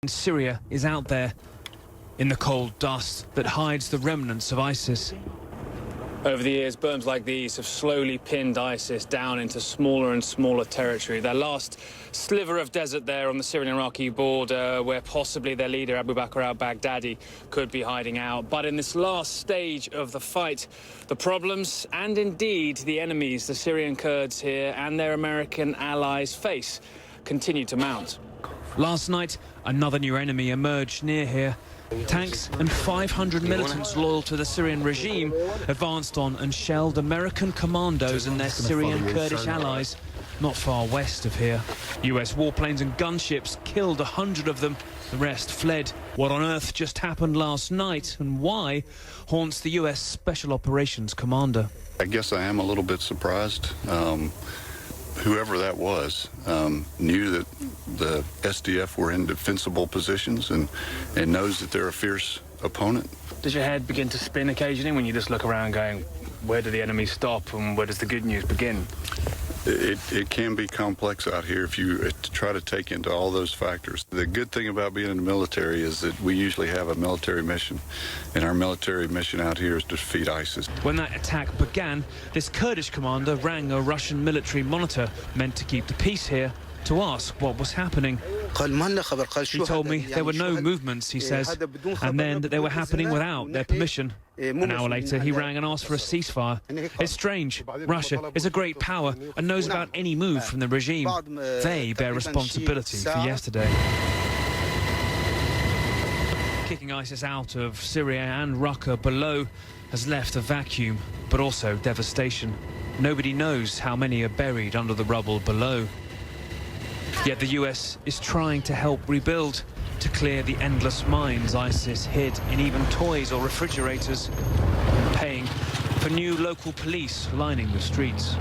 Syria is out there in the cold dust that hides the remnants of ISIS. Over the years, berms like these have slowly pinned ISIS down into smaller and smaller territory. Their last sliver of desert there on the Syrian-Iraqi border, where possibly their leader, Abu Bakr al-Baghdadi, could be hiding out. But in this last stage of the fight, the problems and indeed the enemies the Syrian Kurds here and their American allies face continue to mount. Last night, another new enemy emerged near here. Tanks and 500 militants loyal to the Syrian regime advanced on and shelled American commandos and their Syrian Kurdish allies not far west of here. US warplanes and gunships killed 100 of them. The rest fled. What on earth just happened last night and why haunts the US Special Operations Commander. I guess I am a little bit surprised. Whoever that was knew that the SDF were in defensible positions and knows that they're a fierce opponent. Does your head begin to spin occasionally when you just look around going, where do the enemies stop and where does the good news begin? It can be complex out here if you try to take into all those factors. The good thing about being in the military is that we usually have a military mission, and our military mission out here is to defeat ISIS. When that attack began, this Kurdish commander rang a Russian military monitor meant to keep the peace here to ask what was happening. He told me there were no movements, he says, and then that they were happening without their permission. An hour later, he rang and asked for a ceasefire. It's strange. Russia is a great power and knows about any move from the regime. They bear responsibility for yesterday. Kicking ISIS out of Syria and Raqqa below has left a vacuum, but also devastation. Nobody knows how many are buried under the rubble below. Yet the US is trying to help rebuild, to clear the endless mines ISIS hid in even toys or refrigerators, paying for new local police lining the streets.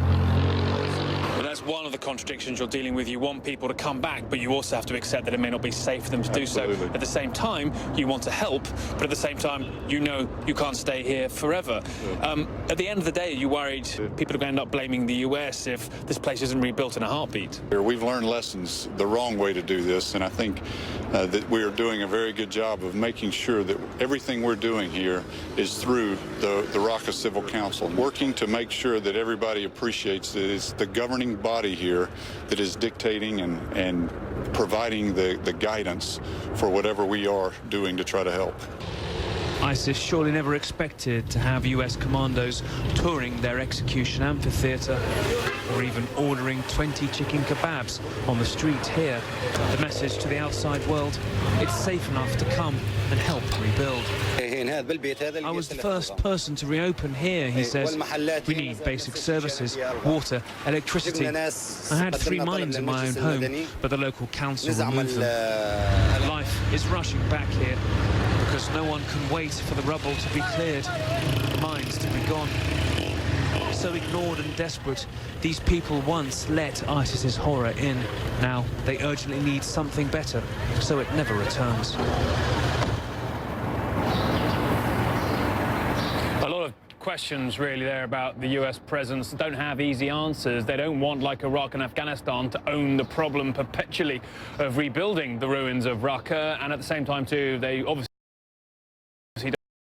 Well, that's one of the contradictions you're dealing with. You want people to come back, but you also have to accept that it may not be safe for them to do so. At the same time, you want to help, but at the same time, you know you can't stay here forever. At the end of the day, are you worried people are going to end up blaming the US if this place isn't rebuilt in a heartbeat? We've learned lessons the wrong way to do this, and I think that we are doing a very good job of making sure that everything we're doing here is through the Raqqa Civil Council, working to make sure that everybody appreciates that it's the governing body here that is dictating and providing the guidance for whatever we are doing to try to help. ISIS surely never expected to have US commandos touring their execution amphitheatre or even ordering 20 chicken kebabs on the street here. The message to the outside world, it's safe enough to come and help rebuild. I was the first person to reopen here, he says. We need basic services, water, electricity. I had 3 mines in my own home, but the local council removed them. Life is rushing back here because no one can wait for the rubble to be cleared, mines to be gone. So ignored and desperate, these people once let ISIS's horror in. Now they urgently need something better, so it never returns. A lot of questions really there about the US presence don't have easy answers. They don't want, like Iraq and Afghanistan, to own the problem perpetually of rebuilding the ruins of Raqqa, and at the same time too, they obviously